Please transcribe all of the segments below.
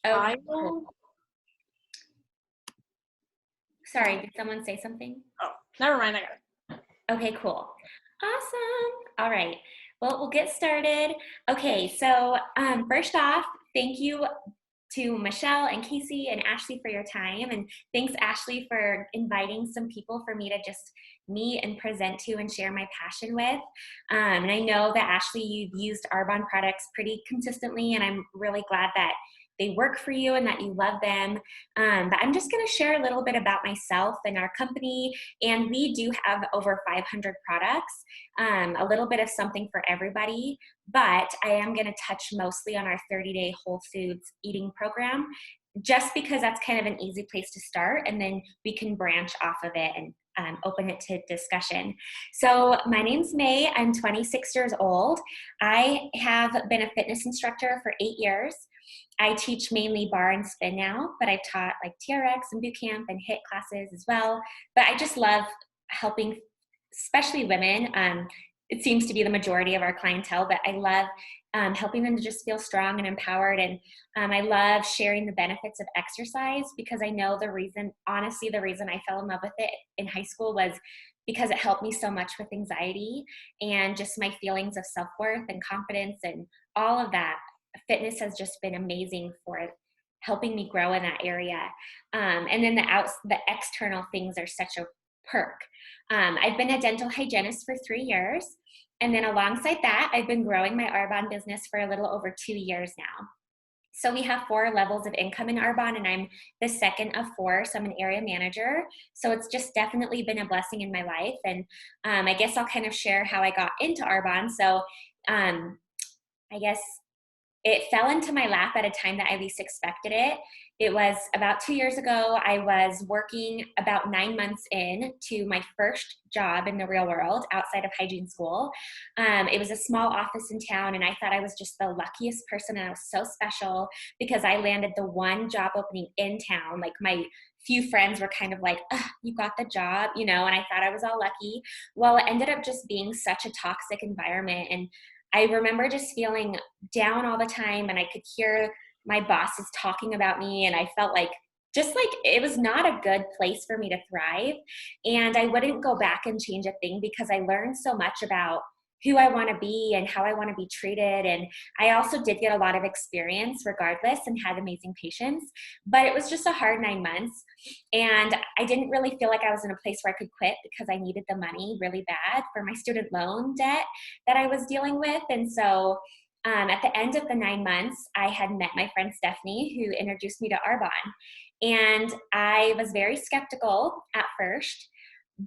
Okay, I cool. will. Sorry, did someone say something? Oh, never mind. I got it. Okay, cool. Awesome. All right. Well, we'll get started. Okay, so first off, thank you to Michelle and Casey and Ashley for your time. And thanks, Ashley, for inviting some people for me to just meet and present to and share my passion with. And I know that, Ashley, you've used Arbonne products pretty consistently, and I'm really glad that they work for you and that you love them. But I'm just going to share a little bit about myself and our company. And we do have over 500 products, a little bit of something for everybody. But I am going to touch mostly on our 30-day whole foods eating program, just because that's kind of an easy place to start. And then we can branch off of it and open it to discussion. So my name's Mae. I'm 26 years old. I have been a fitness instructor for 8 years. I teach mainly bar and spin now, but I've taught like TRX and boot camp and HIIT classes as well. But I just love helping, especially women. It seems to be the majority of our clientele, but I love helping them to just feel strong and empowered. And I love sharing the benefits of exercise, because I know honestly, the reason I fell in love with it in high school was because it helped me so much with anxiety and just my feelings of self-worth and confidence and all of that. Fitness has just been amazing for helping me grow in that area. And then the external things are such a perk. I've been a dental hygienist for 3 years. And then alongside that, I've been growing my Arbonne business for a little over 2 years now. So we have 4 levels of income in Arbonne, and I'm the second of 4, so I'm an area manager. So it's just definitely been a blessing in my life. And I guess I'll kind of share how I got into Arbonne. So I guess it fell into my lap at a time that I least expected it. It was about 2 years ago. I was working about 9 months in to my first job in the real world outside of hygiene school. It was a small office in town, and I thought I was just the luckiest person, and I was so special because I landed the one job opening in town. Like, my few friends were kind of like, you got the job, and I thought I was all lucky. Well, it ended up just being such a toxic environment, and I remember just feeling down all the time, and I could hear my bosses talking about me, and I felt like it was not a good place for me to thrive. And I wouldn't go back and change a thing, because I learned so much about who I want to be and how I want to be treated. And I also did get a lot of experience regardless and had amazing patients, but it was just a hard 9 months. And I didn't really feel like I was in a place where I could quit, because I needed the money really bad for my student loan debt that I was dealing with. And so at the end of the 9 months, I had met my friend Stephanie, who introduced me to Arbonne. And I was very skeptical at first,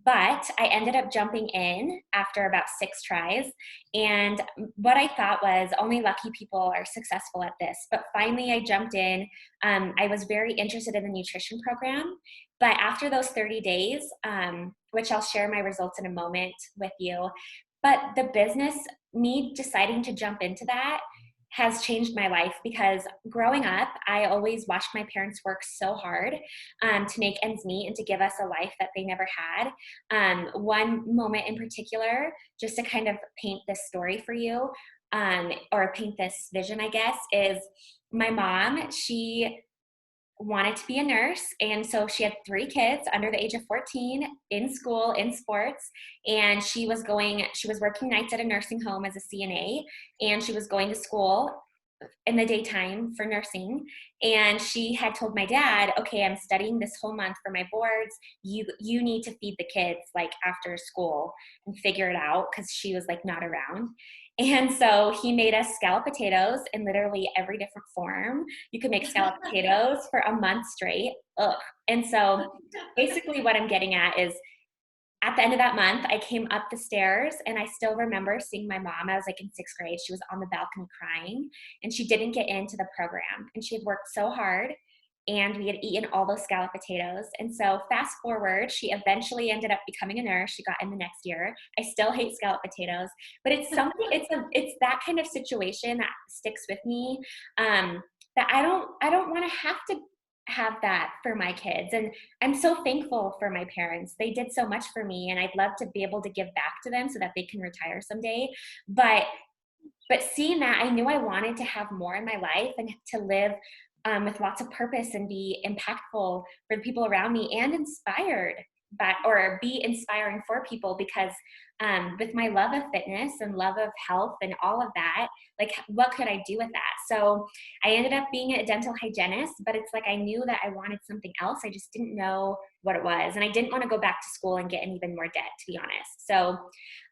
but I ended up jumping in after about 6 tries. And what I thought was, only lucky people are successful at this. But finally, I jumped in. I was very interested in the nutrition program. But after those 30 days, which I'll share my results in a moment with you, but the business, me deciding to jump into that, has changed my life, because growing up, I always watched my parents work so hard to make ends meet and to give us a life that they never had. One moment in particular, just to kind of paint this story for you, or paint this vision, I guess, is my mom. She wanted to be a nurse, and so she had 3 kids under the age of 14 in school, in sports, and she was working nights at a nursing home as a CNA, and she was going to school in the daytime for nursing. And she had told my dad, okay, I'm studying this whole month for my boards, you need to feed the kids like after school and figure it out, because she was like not around. And so he made us scalloped potatoes in literally every different form. You could make scalloped potatoes for a month straight. Ugh. And so basically what I'm getting at is, at the end of that month, I came up the stairs, and I still remember seeing my mom. I was like in 6th grade. She was on the balcony crying, and she didn't get into the program. And she had worked so hard, and we had eaten all those scalloped potatoes. And so fast forward, she eventually ended up becoming a nurse. She got in the next year. I still hate scalloped potatoes, but it's something, it's that kind of situation that sticks with me, that I don't want to have that for my kids. And I'm so thankful for my parents. They did so much for me, and I'd love to be able to give back to them so that they can retire someday. But seeing that, I knew I wanted to have more in my life and to live with lots of purpose and be impactful for the people around me and inspired by, or be inspiring for people, because with my love of fitness and love of health and all of that, like what could I do with that? So I ended up being a dental hygienist, but it's like I knew that I wanted something else. I just didn't know what it was. And I didn't want to go back to school and get in even more debt, to be honest. So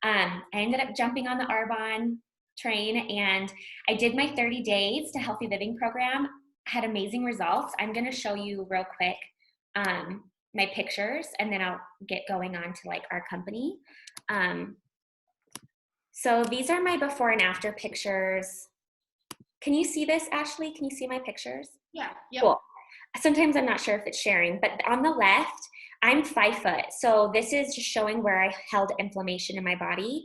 I ended up jumping on the Arbonne train, and I did my 30 days to healthy living program, had amazing results. I'm going to show you real quick my pictures, and then I'll get going on to like our company. So these are my before and after pictures. Can you see this, Ashley? Can you see my pictures? Yeah. Yep. Cool. Sometimes I'm not sure if it's sharing, but on the left, I'm 5 foot. So this is just showing where I held inflammation in my body,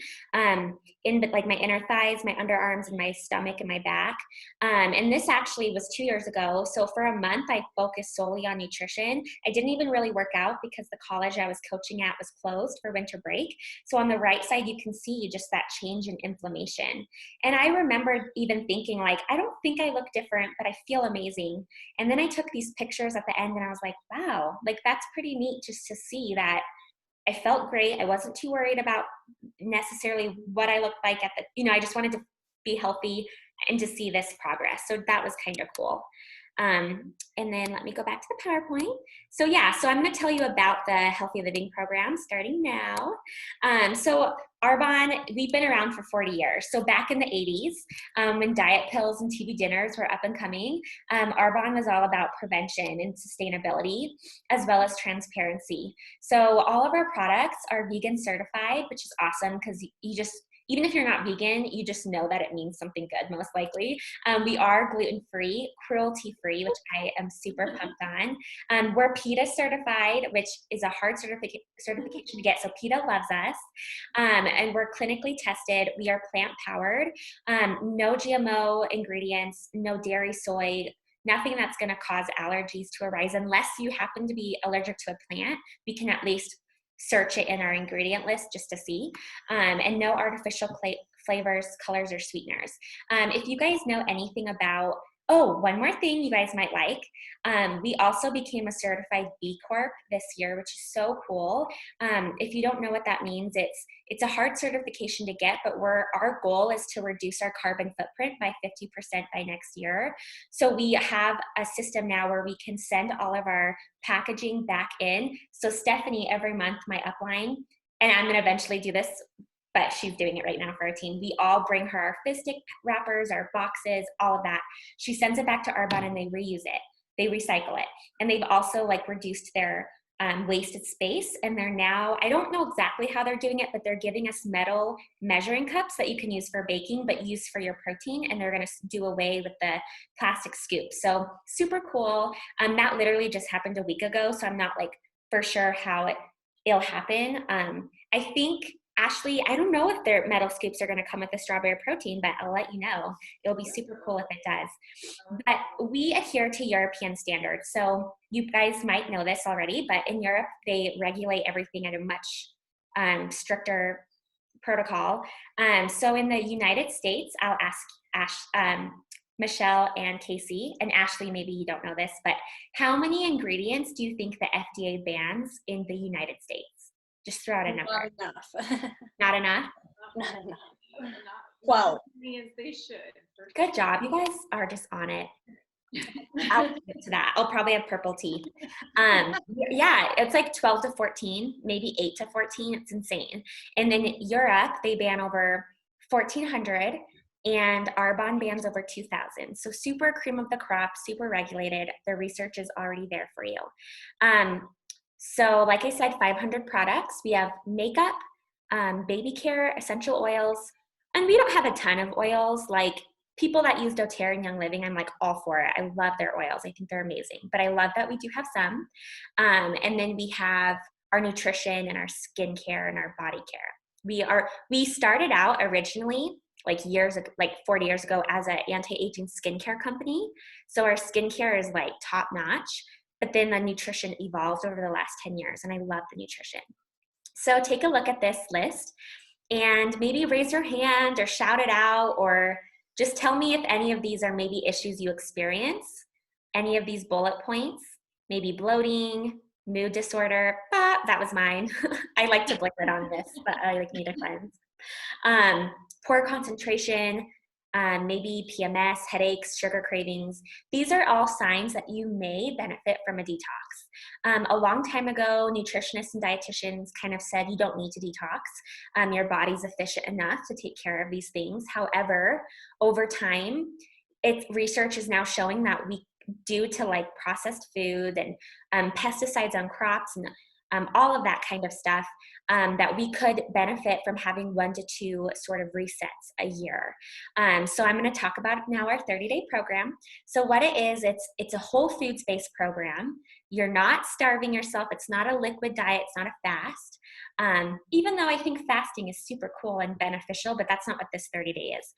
in like my inner thighs, my underarms, and my stomach and my back. And this actually was 2 years ago. So for a month, I focused solely on nutrition. I didn't even really work out because the college I was coaching at was closed for winter break. So on the right side, you can see just that change in inflammation. And I remember even thinking like, I don't think I look different, but I feel amazing. And then I took these pictures at the end and I was like, wow, like that's pretty neat just to see that I felt great. I wasn't too worried about necessarily what I looked like at the, I just wanted to be healthy and to see this progress. So that was kind of cool. And then let me go back to the PowerPoint. So yeah, so I'm going to tell you about the Healthy Living Program starting now. So Arbonne, we've been around for 40 years. So back in the 80s, when diet pills and TV dinners were up and coming, Arbonne was all about prevention and sustainability, as well as transparency. So all of our products are vegan certified, which is awesome because you just, even if you're not vegan, you just know that it means something good, most likely. We are gluten-free, cruelty-free, which I am super pumped on. We're PETA certified, which is a hard certification to get, so PETA loves us. And we're clinically tested. We are plant-powered, no GMO ingredients, no dairy, soy, nothing that's gonna cause allergies to arise unless you happen to be allergic to a plant. We can at least search it in our ingredient list just to see, and no artificial flavors, colors, or sweeteners. If you guys know anything about, oh, one more thing you guys might like, we also became a certified B Corp this year, which is so cool. If you don't know what that means, it's a hard certification to get, but our goal is to reduce our carbon footprint by 50% by next year. So we have a system now where we can send all of our packaging back in. So Stephanie, every month, my upline, and I'm gonna eventually do this, but she's doing it right now for our team. We all bring her our fish stick wrappers, our boxes, all of that. She sends it back to Arbonne and they reuse it. They recycle it. And they've also like reduced their wasted space. And they're now, I don't know exactly how they're doing it, but they're giving us metal measuring cups that you can use for baking, but use for your protein. And they're gonna do away with the plastic scoops. So super cool. That literally just happened a week ago. So I'm not like for sure how it'll happen. I think, Ashley, I don't know if their metal scoops are going to come with the strawberry protein, but I'll let you know. It'll be super cool if it does. But we adhere to European standards. So you guys might know this already, but in Europe, they regulate everything at a much stricter protocol. So in the United States, I'll ask Michelle and Casey, and Ashley, maybe you don't know this, but how many ingredients do you think the FDA bans in the United States? Just throw out a number. Not enough. Not enough? Not enough. 12. As many as they should. Good job. You guys are just on it. I'll get to that. I'll probably have purple teeth. Yeah, it's like 12 to 14, maybe 8 to 14. It's insane. And then Europe, they ban over 1,400, and Arbonne bans over 2,000. So super cream of the crop, super regulated. The research is already there for you. So like I said, 500 products. We have makeup, baby care, essential oils, and we don't have a ton of oils. Like people that use doTERRA and Young Living, I'm like all for it. I love their oils. I think they're amazing. But I love that we do have some. And then we have our nutrition and our skincare and our body care. We started out originally like 40 years ago as an anti-aging skincare company. So our skincare is like top notch. But then the nutrition evolved over the last 10 years, and I love the nutrition. So take a look at this list and maybe raise your hand or shout it out, or just tell me if any of these are maybe issues you experience. any of these bullet points, maybe bloating, mood disorder, that was mine. I like to blame it on this, but I like need a cleanse. Poor concentration, maybe PMS, headaches, sugar cravings. These are all signs that you may benefit from a detox. A long time ago, nutritionists and dietitians kind of said you don't need to detox. Your body's efficient enough to take care of these things. However, over time, research is now showing that we, due to like processed food and pesticides on crops and all of that kind of stuff, that we could benefit from having 1 to 2 sort of resets a year. So I'm going to talk about now our 30-day program. So what it is, it's a whole foods based program. You're not starving yourself. It's not a liquid diet. It's not a fast. Even though I think fasting is super cool and beneficial, but that's not what this 30-day is.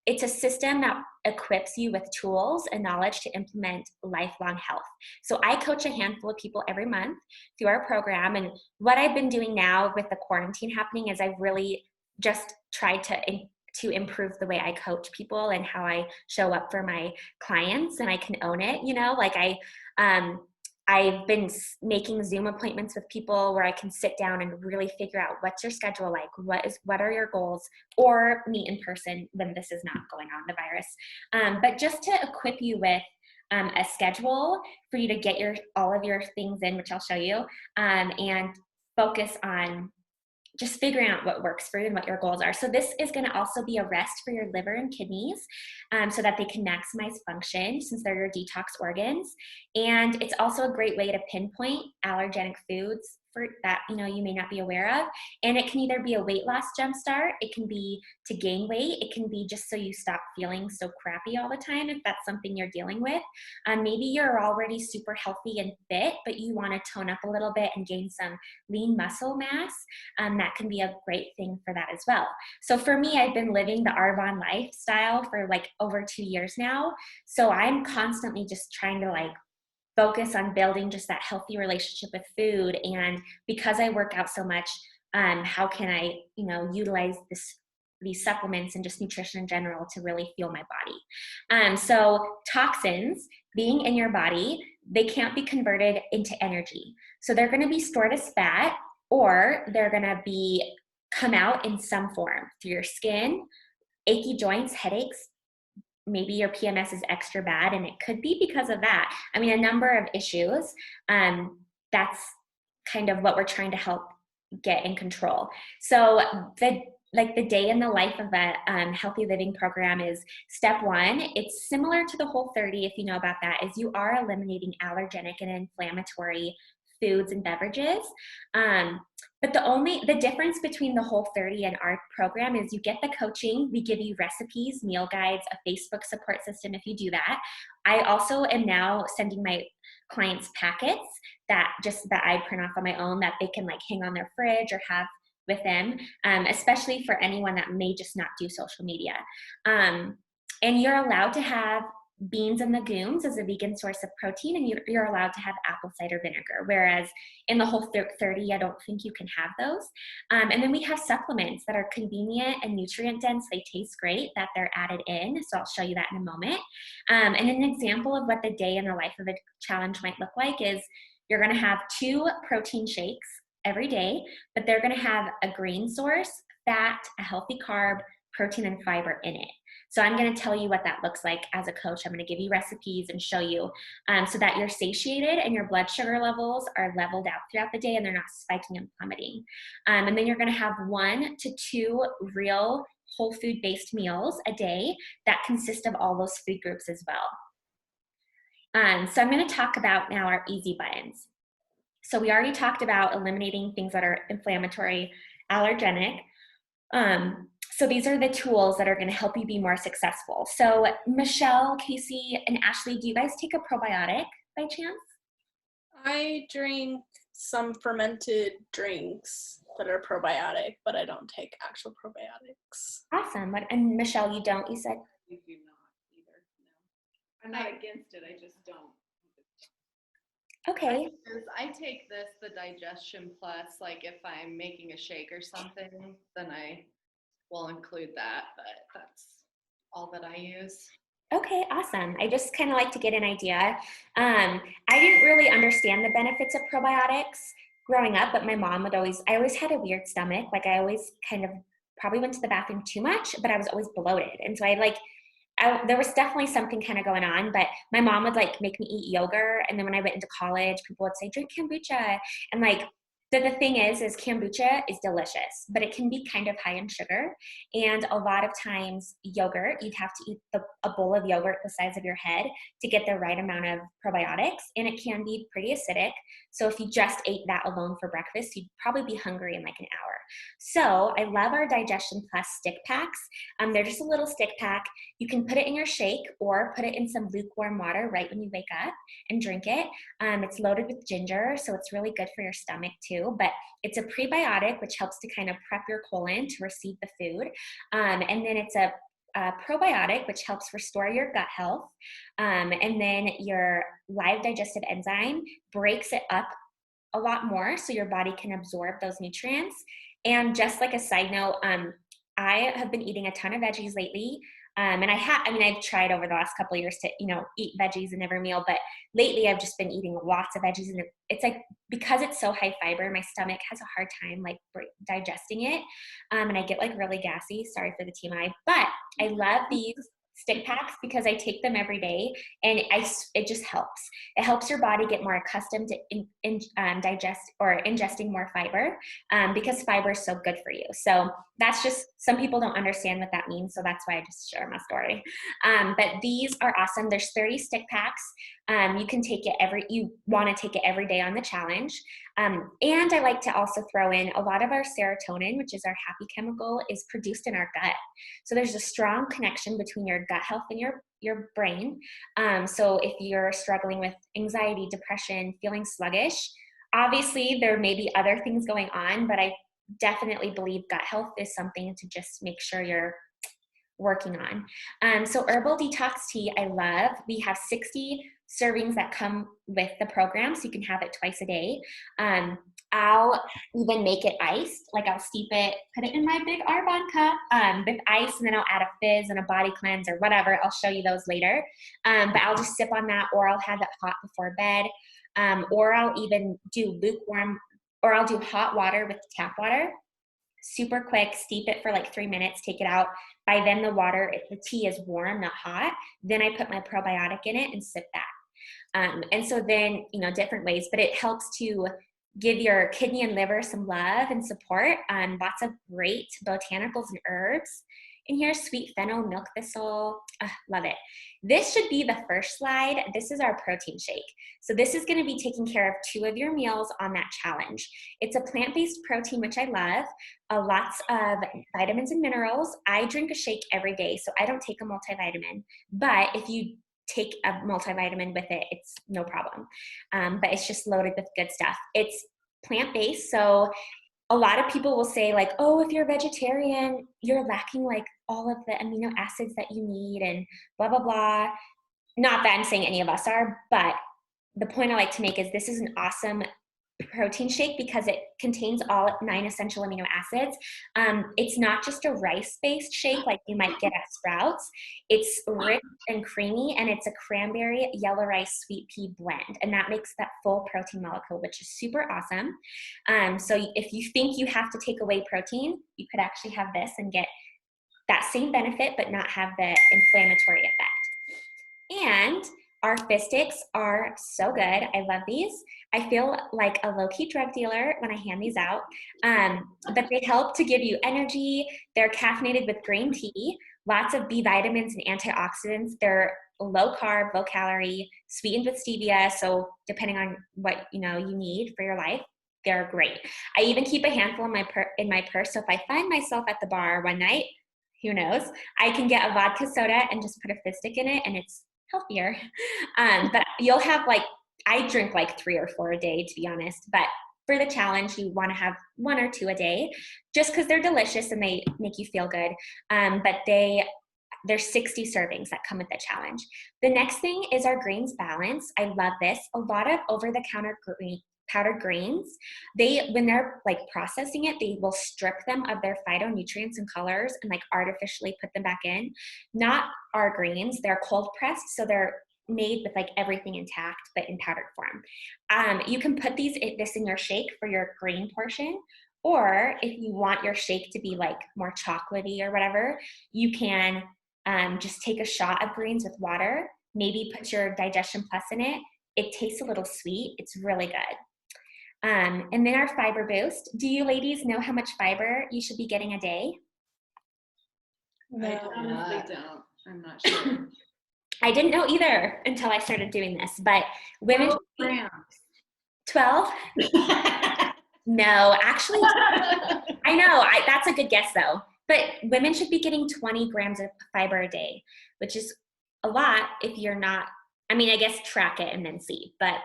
It's a system that equips you with tools and knowledge to implement lifelong health. So I coach a handful of people every month through our program. And what I've been doing now with the quarantine happening is I've really just tried to improve the way I coach people and how I show up for my clients, and I can own it, like I've been making Zoom appointments with people where I can sit down and really figure out what's your schedule like, what are your goals, or meet in person when this is not going on, the virus. But just to equip you with a schedule for you to get all of your things in, which I'll show you, and focus on just figuring out what works for you and what your goals are. So this is going to also be a rest for your liver and kidneys, so that they can maximize function since they're your detox organs. And it's also a great way to pinpoint allergenic foods for that you may not be aware of. And it can either be a weight loss jumpstart, it can be to gain weight, it can be just so you stop feeling so crappy all the time if that's something you're dealing with. Maybe you're already super healthy and fit, but you want to tone up a little bit and gain some lean muscle mass. That can be a great thing for that as well. So for me, I've been living the Arbonne lifestyle for like over 2 years now. So I'm constantly just trying to focus on building just that healthy relationship with food. And because I work out so much, how can I, utilize these supplements and just nutrition in general to really fuel my body. So toxins being in your body, they can't be converted into energy. So they're going to be stored as fat, or they're going to come out in some form through your skin, achy joints, headaches. Maybe your PMS is extra bad, and it could be because of that. I mean, a number of issues. That's kind of what we're trying to help get in control. So the day in the life of a healthy living program is step 1. It's similar to the Whole30, if you know about that, is you are eliminating allergenic and inflammatory foods and beverages. But the difference between the Whole30 and our program is you get the coaching. We give you recipes, meal guides, a Facebook support system if you do that. I also am now sending my clients packets that I print off on my own that they can hang on their fridge or have with them, especially for anyone that may just not do social media. And you're allowed to have beans and legumes as a vegan source of protein, and you're allowed to have apple cider vinegar, whereas in the Whole30, I don't think you can have those. And then we have supplements that are convenient and nutrient dense. They taste great that they're added in, so I'll show you that in a moment. And an example of what the day in the life of a challenge might look like is you're going to have 2 protein shakes every day, but they're going to have a green source, fat, a healthy carb, protein, and fiber in it. So I'm going to tell you what that looks like as a coach. I'm going to give you recipes and show you so that you're satiated and your blood sugar levels are leveled out throughout the day and they're not spiking and plummeting. And then you're going to have 1 to 2 real whole food based meals a day that consist of all those food groups as well. So I'm going to talk about now our easy buttons. So we already talked about eliminating things that are inflammatory, allergenic. So these are the tools that are going to help you be more successful. So Michelle, Casey, and Ashley, do you guys take a probiotic by chance? I drink some fermented drinks that are probiotic, but I don't take actual probiotics. Awesome. And Michelle, you don't, you said? We do not either, no. I'm not against it, I just don't. Okay. I take the Digestion Plus, if I'm making a shake or something, then I will include that, but that's all that I use. Okay, awesome. I just kind of like to get an idea. I didn't really understand the benefits of probiotics growing up, but my mom would always, I always had a weird stomach. Like I always kind of probably went to the bathroom too much, but I was always bloated. And so there was definitely something kind of going on, but my mom would like make me eat yogurt. And then when I went into college, people would say, drink kombucha. And like, the thing is kombucha is delicious, but it can be kind of high in sugar. And a lot of times yogurt, you'd have to eat a bowl of yogurt the size of your head to get the right amount of probiotics. And it can be pretty acidic. So if you just ate that alone for breakfast, you'd probably be hungry in like an hour. So I love our Digestion Plus stick packs. They're just a little stick pack. You can put it in your shake or put it in some lukewarm water right when you wake up and drink it. It's loaded with ginger, so it's really good for your stomach too. But it's a prebiotic, which helps to kind of prep your colon to receive the food. And then it's a probiotic, which helps restore your gut health. And then your live digestive enzyme breaks it up a lot more so your body can absorb those nutrients. And just like a side note, I have been eating a ton of veggies lately. And I've tried over the last couple of years to, eat veggies in every meal, but lately I've just been eating lots of veggies, and it's like, because it's so high fiber, my stomach has a hard time like digesting it. And I get like really gassy, sorry for the TMI, but I love these stick packs because I take them every day, and it just helps. It helps your body get more accustomed to digest or ingesting more fiber, because fiber is so good for you. So that's just, some people don't understand what that means, so that's why I just share my story. But these are awesome. There's 30 stick packs. You can take it you want to take it every day on the challenge. And I like to also throw in a lot of our serotonin, which is our happy chemical, is produced in our gut. So there's a strong connection between your gut health and your brain. So if you're struggling with anxiety, depression, feeling sluggish, obviously there may be other things going on, but I definitely believe gut health is something to just make sure you're working on. So herbal detox tea, I love. We have 60 servings that come with the program, so you can have it twice a day. I'll even make it iced, like I'll steep it, put it in my big Arbonne cup with ice, and then I'll add a fizz and a body cleanse or whatever. I'll show you those later. But I'll just sip on that, or I'll have it hot before bed, or I'll even do lukewarm, or I'll do hot water with tap water. Super quick, steep it for like 3 minutes, take it out. By then the tea is warm, not hot. Then I put my probiotic in it and sip that. And so then, different ways, but it helps to give your kidney and liver some love and support. Lots of great botanicals and herbs. And here's sweet fennel, milk thistle. Love it. This should be the first slide. This is our protein shake. So this is going to be taking care of 2 of your meals on that challenge. It's a plant-based protein, which I love. Lots of vitamins and minerals. I drink a shake every day, so I don't take a multivitamin. But if you take a multivitamin with it, it's no problem. But it's just loaded with good stuff. It's plant-based, so a lot of people will say like, oh, if you're vegetarian, you're lacking like all of the amino acids that you need and blah, blah, blah. Not that I'm saying any of us are, but the point I like to make is this is an awesome protein shake because it contains all 9 essential amino acids. It's not just a rice-based shake like you might get at Sprouts. It's rich and creamy, and it's a cranberry, yellow rice, sweet pea blend, and that makes that full protein molecule, which is super awesome. So if you think you have to take away protein, you could actually have this and get that same benefit but not have the inflammatory effect. And our fizz sticks are so good. I love these. I feel like a low-key drug dealer when I hand these out, but they help to give you energy. They're caffeinated with green tea, lots of B vitamins and antioxidants. They're low carb, low calorie, sweetened with stevia. So depending on what you need for your life, they're great. I even keep a handful in my purse. So if I find myself at the bar one night, who knows, I can get a vodka soda and just put a fizz stick in it, and it's healthier. But you'll have I drink like 3 or 4 a day, to be honest, but for the challenge, you want to have 1 or 2 a day just because they're delicious and they make you feel good. But there's 60 servings that come with the challenge. The next thing is our greens balance. I love this. A lot of over-the-counter powdered greens, they, when they're like processing it, they will strip them of their phytonutrients and colors and like artificially put them back in. Not our greens, they're cold pressed, so they're made with like everything intact but in powdered form. You can put this in your shake for your green portion, or if you want your shake to be like more chocolatey or whatever, you can just take a shot of greens with water, maybe put your Digestion Plus in it. It tastes a little sweet. It's really good. And then our fiber boost. Do you ladies know how much fiber you should be getting a day? No. I honestly don't. I'm not sure. I didn't know either until I started doing this, but women 12 12? No, actually, I know, that's a good guess though. But women should be getting 20 grams of fiber a day, which is a lot if you're not, I mean, I guess track it and then see, but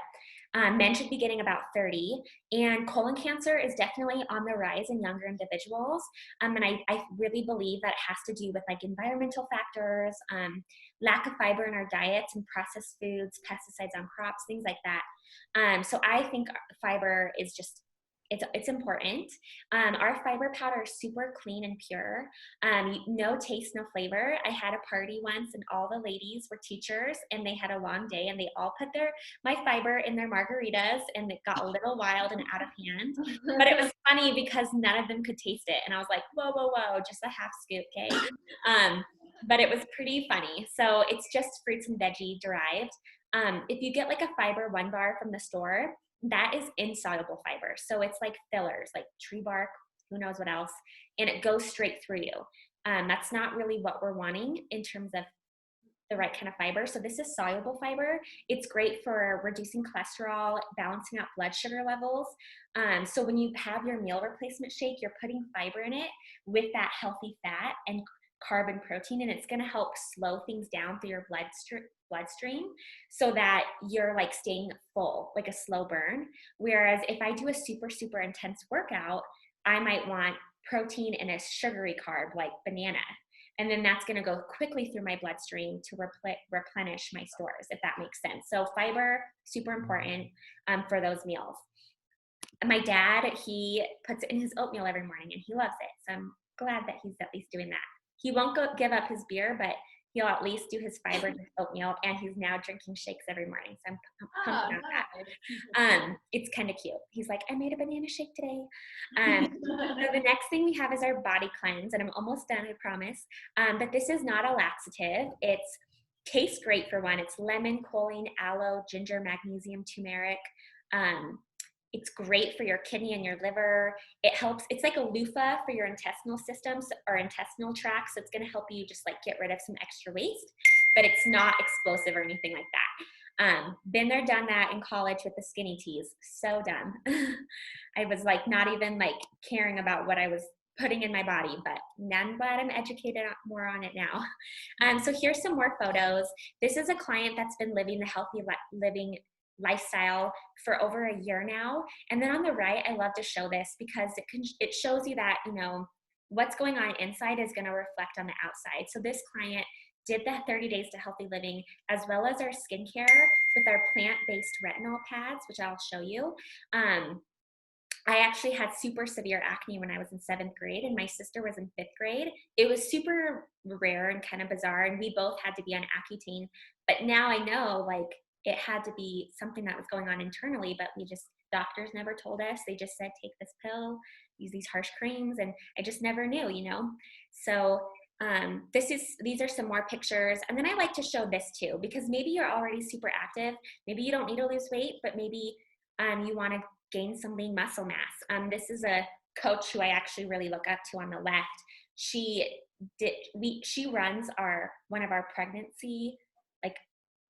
men should be getting about 30. And colon cancer is definitely on the rise in younger individuals. And I really believe that has to do with like environmental factors, lack of fiber in our diets and processed foods, pesticides on crops, things like that. So I think fiber is just, it's important. Our fiber powder is super clean and pure. No taste, no flavor. I had a party once and all the ladies were teachers and they had a long day and they all put my fiber in their margaritas and it got a little wild and out of hand. But it was funny because none of them could taste it. And I was like, whoa, whoa, whoa, just a half scoop, okay? But it was pretty funny. So it's just fruits and veggie derived. If you get like a fiber 1 bar from the store, that is insoluble fiber. So it's like fillers, like tree bark, who knows what else, and it goes straight through you. That's not really what we're wanting in terms of the right kind of fiber. So this is soluble fiber. It's great for reducing cholesterol, balancing out blood sugar levels. So when you have your meal replacement shake, you're putting fiber in it with that healthy fat and carb and protein, and it's going to help slow things down through your bloodstream so that you're like staying full, like a slow burn. Whereas if I do a super intense workout, I might want protein and a sugary carb like banana. And then that's going to go quickly through my bloodstream to replenish my stores, if that makes sense. So fiber, super important for those meals. And my dad, he puts it in his oatmeal every morning and he loves it. So I'm glad that he's at least doing that. He won't give up his beer, but he'll at least do his fiber and his oatmeal, and he's now drinking shakes every morning. So I'm pumped about that. It's kind of cute. He's like, I made a banana shake today. So the next thing we have is our body cleanse, and I'm almost done, I promise. But this is not a laxative. It tastes great for one. It's lemon, choline, aloe, ginger, magnesium, turmeric. It's great for your kidney and your liver. It helps, it's like a loofah for your intestinal systems or intestinal tract. So it's going to help you just like get rid of some extra waste, but it's not explosive or anything like that. Been there, done that in college with the skinny teas. So done. I was like not even like caring about what I was putting in my body, but I'm glad I'm educated more on it now. So here's some more photos. This is a client that's been living the healthy living lifestyle for over a year now. And then on the right, I love to show this because it shows you that, you know, what's going on inside is going to reflect on the outside. So this client did the 30 days to healthy living, as well as our skincare with our plant-based retinol pads, which I'll show you. I actually had super severe acne when I was in 7th grade and my sister was in 5th grade. It was super rare and kind of bizarre, and we both had to be on Accutane. But now I know, like, it had to be something that was going on internally, but doctors never told us. They just said, take this pill, use these harsh creams, and I just never knew, you know? So these are some more pictures. And then I like to show this too, because maybe you're already super active. Maybe you don't need to lose weight, but maybe you want to gain some lean muscle mass. This is a coach who I actually really look up to on the left. She runs one of our pregnancy, like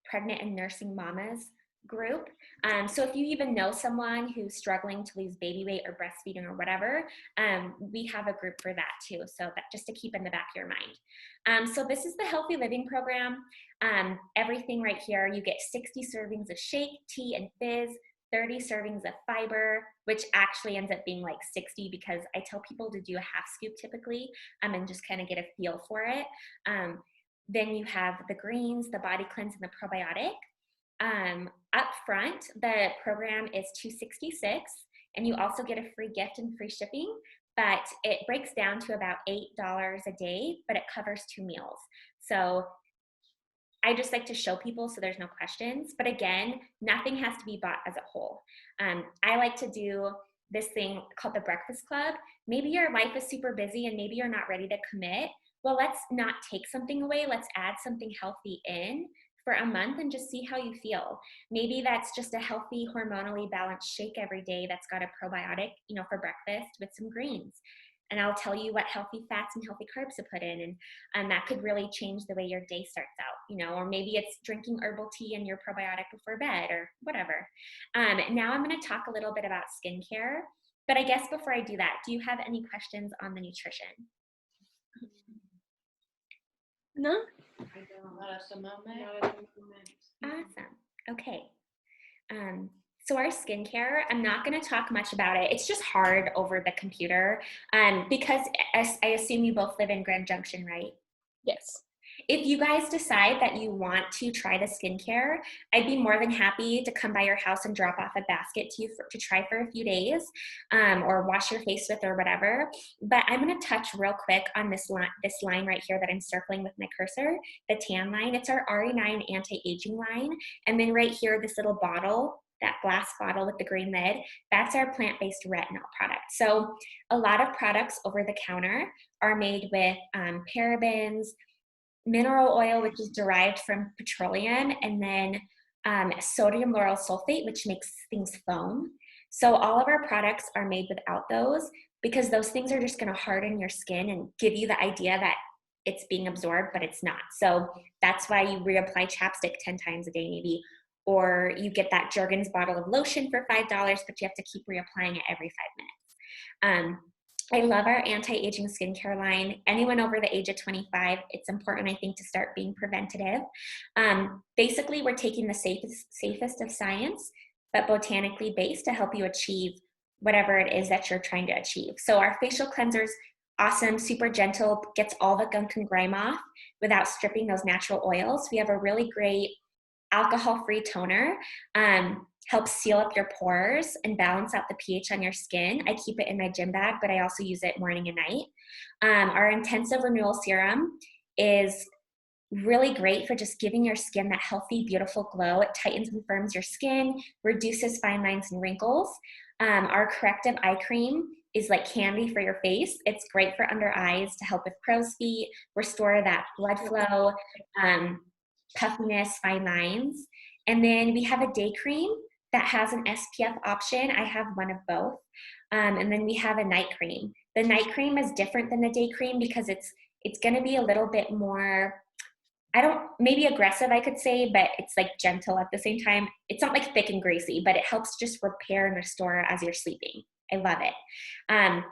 pregnant and nursing mamas group. So if you even know someone who's struggling to lose baby weight or breastfeeding or whatever, we have a group for that too. So that just to keep in the back of your mind. So this is the Healthy Living Program. Everything right here, you get 60 servings of shake, tea, and fizz, 30 servings of fiber, which actually ends up being like 60 because I tell people to do a half scoop typically and just kind of get a feel for it. Then you have the greens, the body cleanse, and the probiotic. Up front, the program is $266, and you also get a free gift and free shipping, but it breaks down to about $8 a day, but it covers 2 meals. So I just like to show people so there's no questions. But again, nothing has to be bought as a whole. I like to do this thing called the Breakfast Club. Maybe your life is super busy and maybe you're not ready to commit. Well, let's not take something away. Let's add something healthy in for a month and just see how you feel. Maybe that's just a healthy, hormonally balanced shake every day that's got a probiotic, for breakfast with some greens. And I'll tell you what healthy fats and healthy carbs to put in. And that could really change the way your day starts out, or maybe it's drinking herbal tea and your probiotic before bed or whatever. Now I'm going to talk a little bit about skincare. But I guess before I do that, do you have any questions on the nutrition? No? I don't. Not at the moment. Not at the moment. Awesome. Okay. So our skincare, I'm not going to talk much about it. It's just hard over the computer because I assume you both live in Grand Junction, right? Yes. If you guys decide that you want to try the skincare, I'd be more than happy to come by your house and drop off a basket to you to try for a few days or wash your face with or whatever. But I'm going to touch real quick on this line right here that I'm circling with my cursor, the tan line. It's our RE9 anti-aging line. And then right here, this little bottle, that glass bottle with the green lid, that's our plant-based retinol product. So a lot of products over the counter are made with parabens, mineral oil, which is derived from petroleum, and then sodium lauryl sulfate, which makes things foam. So all of our products are made without those because those things are just going to harden your skin and give you the idea that it's being absorbed, but it's not. So that's why you reapply chapstick 10 times a day maybe, or you get that Jergens bottle of lotion for $5, but you have to keep reapplying it every 5 minutes. I love our anti-aging skincare line. Anyone over the age of 25, it's important, I think, to start being preventative. Basically, we're taking the safest of science, but botanically based to help you achieve whatever it is that you're trying to achieve. So our facial cleanser's awesome, super gentle, gets all the gunk and grime off without stripping those natural oils. We have a really great alcohol-free toner. Helps seal up your pores and balance out the pH on your skin. I keep it in my gym bag, but I also use it morning and night. Our intensive renewal serum is really great for just giving your skin that healthy, beautiful glow. It tightens and firms your skin, reduces fine lines and wrinkles. Our corrective eye cream is like candy for your face. It's great for under eyes to help with crow's feet, restore that blood flow, puffiness, fine lines. And then we have a day cream that has an SPF option. I have one of both. And then we have a night cream. The night cream is different than the day cream because it's going to be a little bit more, maybe aggressive, I could say, but it's like gentle at the same time. It's not like thick and greasy, but it helps just repair and restore as you're sleeping. I love it.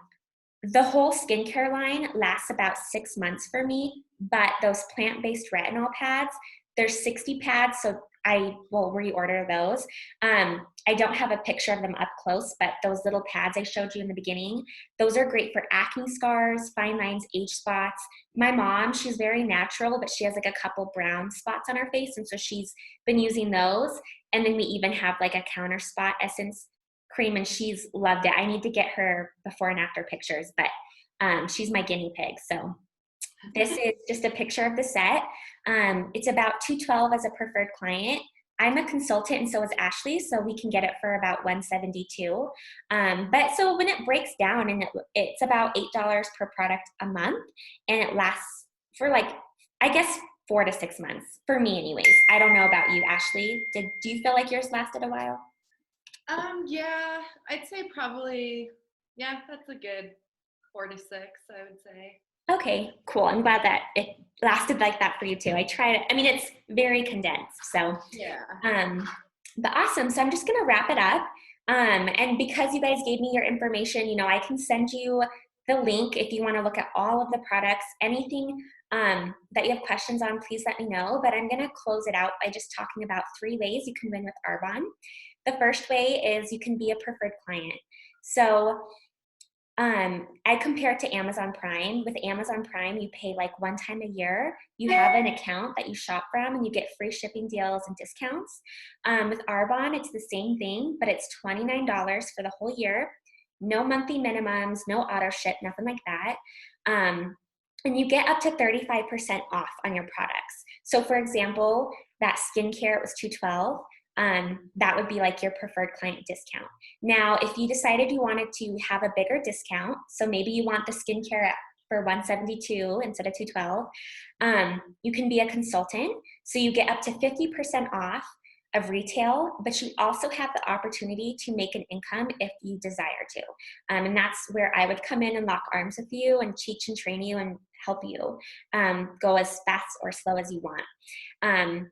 The whole skincare line lasts about 6 months for me, but those plant-based retinol pads, there's 60 pads, so I will reorder those. I don't have a picture of them up close, but those little pads I showed you in the beginning, those are great for acne scars, fine lines, age spots. My mom, she's very natural, but she has like a couple brown spots on her face, and so she's been using those. And then we even have like a counter spot essence cream, and she's loved it. I need to get her before and after pictures, but she's my guinea pig, so. This is just a picture of the set. It's about $212 as a preferred client. I'm a consultant and so is Ashley, so we can get it for about $172. But so when it breaks down, and it's about $8 per product a month, and it lasts for like, I guess, 4 to 6 months, for me anyways. I don't know about you, Ashley. Do you feel like yours lasted a while? Yeah, I'd say probably, yeah, that's a good 4 to 6, I would say. Okay, cool. I'm glad that it lasted like that for you too. I tried it. I mean, it's very condensed, so. Yeah. But awesome. So I'm just gonna wrap it up. And because you guys gave me your information, I can send you the link if you want to look at all of the products. Anything that you have questions on, please let me know. But I'm gonna close it out by just talking about 3 ways you can win with Arbonne. The first way is you can be a preferred client. So I compare it to Amazon Prime. With Amazon Prime, you pay like one time a year. You have an account that you shop from and you get free shipping deals and discounts. With Arbonne, it's the same thing, but it's $29 for the whole year. No monthly minimums, no auto ship, nothing like that. And you get up to 35% off on your products. So for example, that skincare, it was $212. That would be like your preferred client discount. Now, if you decided you wanted to have a bigger discount, so maybe you want the skincare for $172 instead of $212, you can be a consultant. So you get up to 50% off of retail, but you also have the opportunity to make an income if you desire to. And that's where I would come in and lock arms with you and teach and train you and help you go as fast or slow as you want.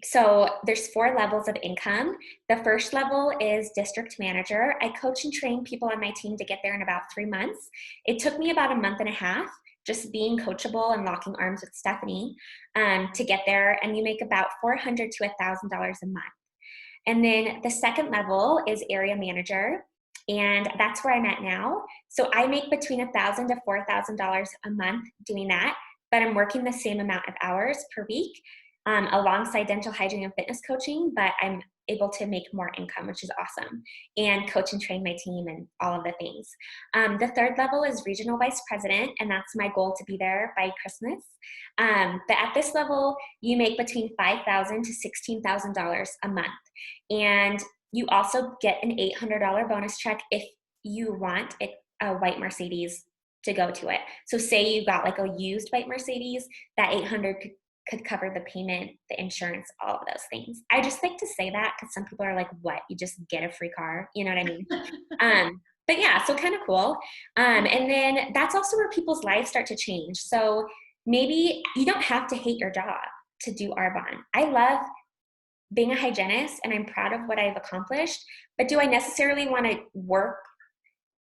So there's 4 levels of income. The first level is district manager. I coach and train people on my team to get there in about 3 months. It took me about a month and a half just being coachable and locking arms with Stephanie to get there. And you make about $400 to $1,000 a month. And then the second level is area manager. And that's where I'm at now. So I make between $1,000 to $4,000 a month doing that, but I'm working the same amount of hours per week alongside dental hygiene and fitness coaching, but I'm able to make more income, which is awesome, and coach and train my team and all of the things. The third level is regional vice president, and that's my goal to be there by Christmas. But at this level, you make between $5,000 to $16,000 a month. And you also get an $800 bonus check if you want a white Mercedes to go to it. So say you got like a used white Mercedes, that 800 could cover the payment, the insurance, all of those things. I just like to say that because some people are like, what, you just get a free car? You know what I mean? But yeah, so kind of cool. And then that's also where people's lives start to change. So maybe you don't have to hate your job to do Arbonne. I love being a hygienist and I'm proud of what I've accomplished, but do I necessarily want to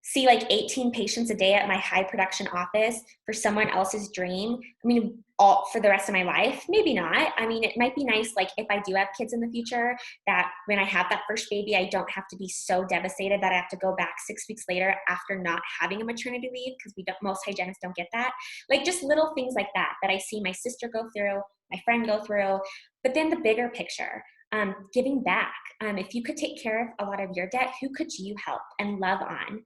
see like 18 patients a day at my high production office for someone else's dream? I mean, all for the rest of my life? Maybe not. I mean, it might be nice, like if I do have kids in the future, that when I have that first baby, I don't have to be so devastated that I have to go back 6 weeks later after not having a maternity leave, because most hygienists don't get that. Like just little things like that I see my sister go through, my friend go through. But then the bigger picture, giving back. If you could take care of a lot of your debt, who could you help and love on?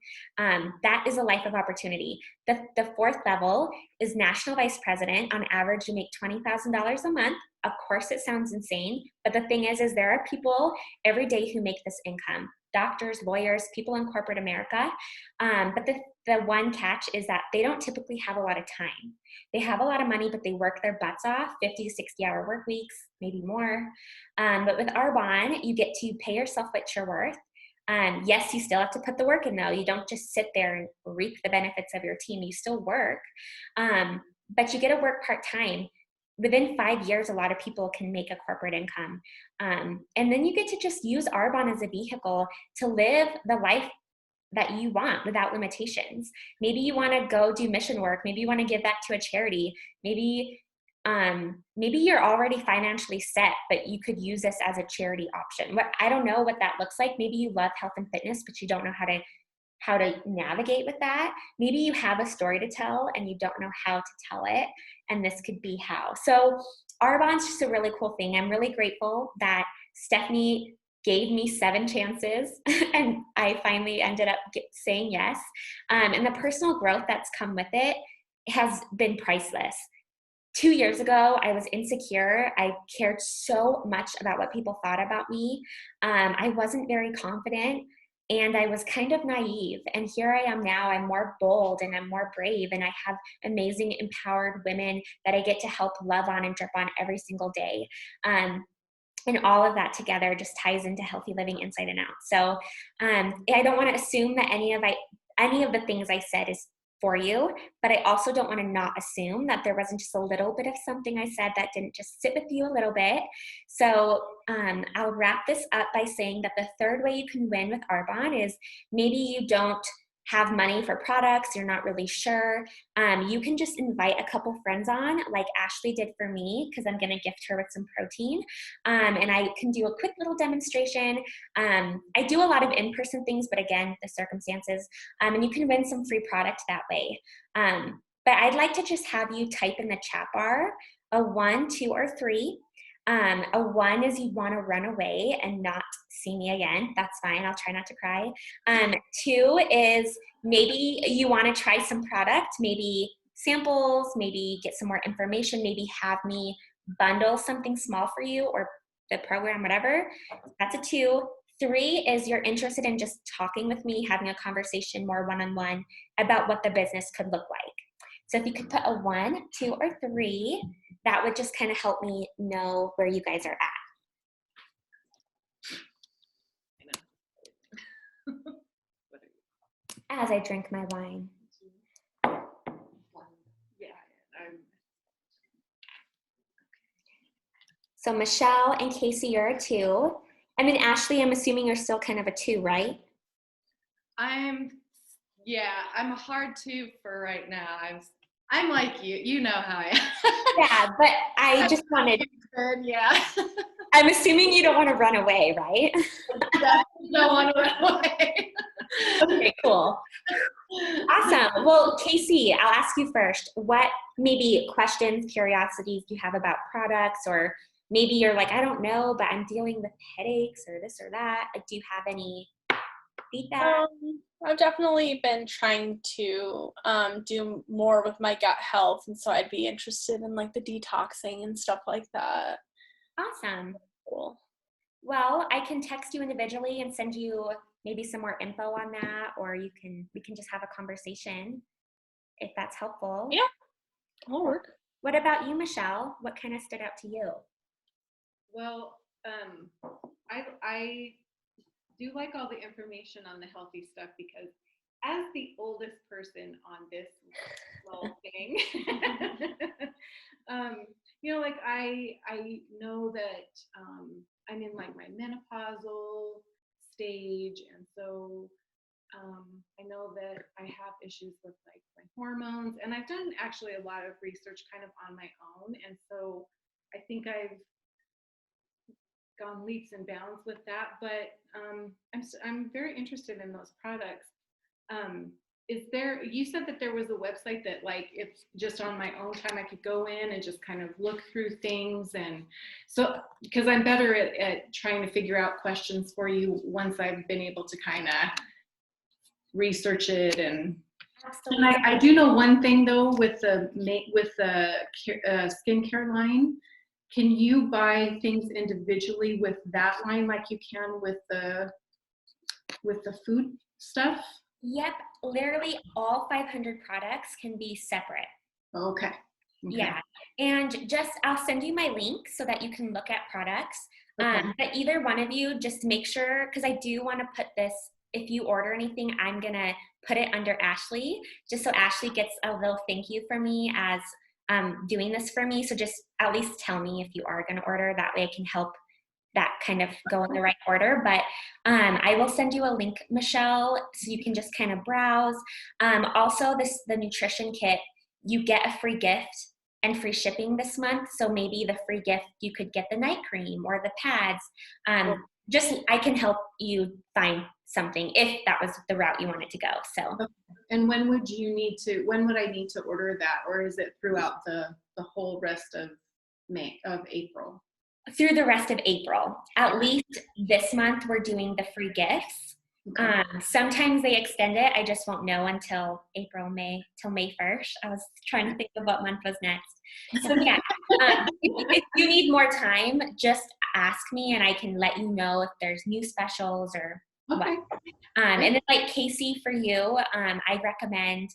That is a life of opportunity. The fourth level is national vice president. On average, you make $20,000 a month. Of course, it sounds insane, but the thing is there are people every day who make this income. Doctors, lawyers, people in corporate America. But the one catch is that they don't typically have a lot of time. They have a lot of money, but they work their butts off, 50 to 60-hour work weeks, maybe more. But with Arbonne, you get to pay yourself what you're worth. Yes, you still have to put the work in though. You don't just sit there and reap the benefits of your team. You still work, but you get to work part-time. Within 5 years, a lot of people can make a corporate income. And then you get to just use Arbonne as a vehicle to live the life that you want without limitations. Maybe you want to go do mission work. Maybe you want to give back to a charity. Maybe you're already financially set, but you could use this as a charity option. I don't know what that looks like. Maybe you love health and fitness, but you don't know how to navigate with that. Maybe you have a story to tell and you don't know how to tell it, and this could be how. So Arbonne's just a really cool thing. I'm really grateful that Stephanie gave me 7 chances and I finally ended up saying yes. And the personal growth that's come with it has been priceless. 2 years ago, I was insecure. I cared so much about what people thought about me. I wasn't very confident and I was kind of naive. And here I am now. I'm more bold and I'm more brave, and I have amazing, empowered women that I get to help love on and drip on every single day. And all of that together just ties into healthy living inside and out. So I don't want to assume that any of the things I said is for you, but I also don't want to not assume that there wasn't just a little bit of something I said that didn't just sit with you a little bit. So I'll wrap this up by saying that the third way you can win with Arbonne is maybe you don't have money for products, you're not really sure, you can just invite a couple friends on, like Ashley did for me, because I'm going to gift her with some protein. And I can do a quick little demonstration. I do a lot of in-person things, but again, the circumstances, and you can win some free product that way. But I'd like to just have you type in the chat bar a 1, 2, or 3. A 1 is you want to run away and not see me again. That's fine. I'll try not to cry. 2 is maybe you want to try some product, maybe samples, maybe get some more information, maybe have me bundle something small for you or the program, whatever. That's a 2. 3 is you're interested in just talking with me, having a conversation more one-on-one about what the business could look like. So if you could put a 1, 2, or 3, that would just kind of help me know where you guys are at. As I drink my wine. So Michelle and Casey, you're a 2. And then Ashley, I'm assuming you're still kind of a 2, right? I'm a hard 2 for right now. I'm like you. You know how I am. Yeah, but I just wanted. Yeah. I'm assuming you don't want to run away, right? Definitely don't want to run away. Okay, cool. Awesome. Well, Casey, I'll ask you first. What maybe questions, curiosities do you have about products, or maybe you're like, I don't know, but I'm dealing with headaches or this or that. Like, do you have any feedback? I've definitely been trying to do more with my gut health, and so I'd be interested in like the detoxing and stuff like that. Awesome. Cool. Well, I can text you individually and send you maybe some more info on that, or we can just have a conversation if that's helpful. Yeah, that'll work. What about you, Michelle? What kind of stood out to you? Well, I do like all the information on the healthy stuff, because as the oldest person on this little thing, like I know that I'm in like my menopausal stage, and so I know that I have issues with like my hormones, and I've done actually a lot of research kind of on my own, and so I think I've gone leaps and bounds with that, but I'm very interested in those products. Is there, you said that there was a website that like it's just on my own time I could go in and just kind of look through things, and so because I'm better at trying to figure out questions for you once I've been able to kind of research it. And I do know one thing though with the skincare line. Can you buy things individually with that line like you can with the food stuff? Yep, literally all 500 products can be separate. Okay. Yeah, and just I'll send you my link so that you can look at products. Okay. But either one of you, just make sure, because I do want to put this, if you order anything, I'm going to put it under Ashley, just so Ashley gets a little thank you for me as doing this for me. So just at least tell me if you are going to order. That way I can help that kind of go in the right order. But I will send you a link, Michelle, so you can just kind of browse. Also, the nutrition kit, you get a free gift and free shipping this month. So maybe the free gift, you could get the night cream or the pads. Just I can help you find something if that was the route you wanted to go. So. And when would I need to order that, or is it throughout the whole rest of April? Through the rest of April. At least this month we're doing the free gifts. Okay. Sometimes they extend it. I just won't know until May 1st. I was trying to think of what month was next. So yeah, if you need more time, just ask me and I can let you know if there's new specials or what. And then like Casey, for you, I recommend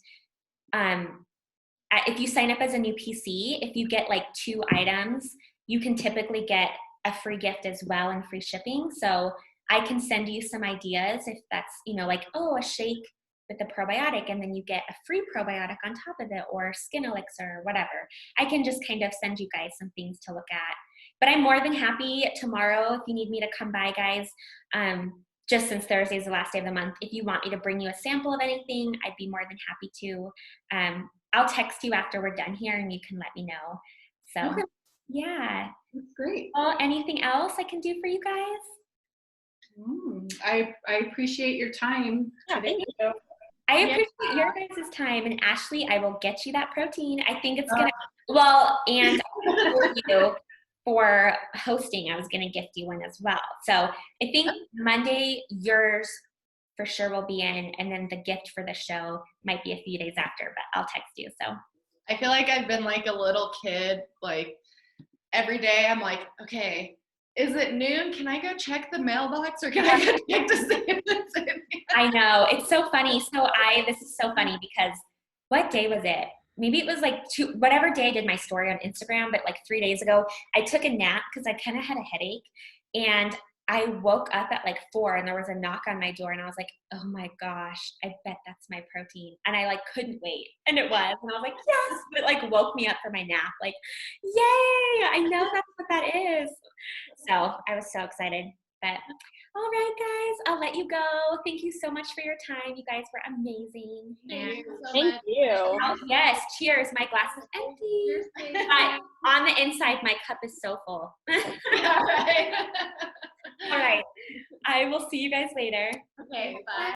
if you sign up as a new PC, if you get like 2 items, you can typically get a free gift as well and free shipping. So I can send you some ideas if that's, like, a shake with a probiotic and then you get a free probiotic on top of it, or skin elixir or whatever. I can just kind of send you guys some things to look at. But I'm more than happy tomorrow if you need me to come by, guys. just since Thursday is the last day of the month, if you want me to bring you a sample of anything, I'd be more than happy to. I'll text you after we're done here and you can let me know. So, Okay. yeah. That's great. Well, anything else I can do for you guys? I appreciate your time today. Thank you. I appreciate your guys' time. And Ashley, I will get you that protein. I think it's going to, well, and for you for hosting, I was going to gift you one as well. So I think Monday, yours for sure will be in. And then the gift for the show might be a few days after, but I'll text you. So I feel like I've been like a little kid, like every day I'm like, okay, is it noon? Can I go check the mailbox or can I go check to see if it's in here? I know. It's so funny. So this is so funny because what day was it? Maybe it was like whatever day I did my story on Instagram, but like 3 days ago, I took a nap because I kind of had a headache. And I woke up at like 4 and there was a knock on my door and I was like, oh my gosh, I bet that's my protein. And I like couldn't wait. And it was. And I was like, yes, but it like woke me up from my nap. Like, yay, I know that's what that is. So I was so excited. But all right, guys, I'll let you go. Thank you so much for your time. You guys were amazing. Thank you so Thank much. you. Oh, yes, cheers. My glass is empty. But on the inside, my cup is so full. All right. All right. I will see you guys later. Okay, bye.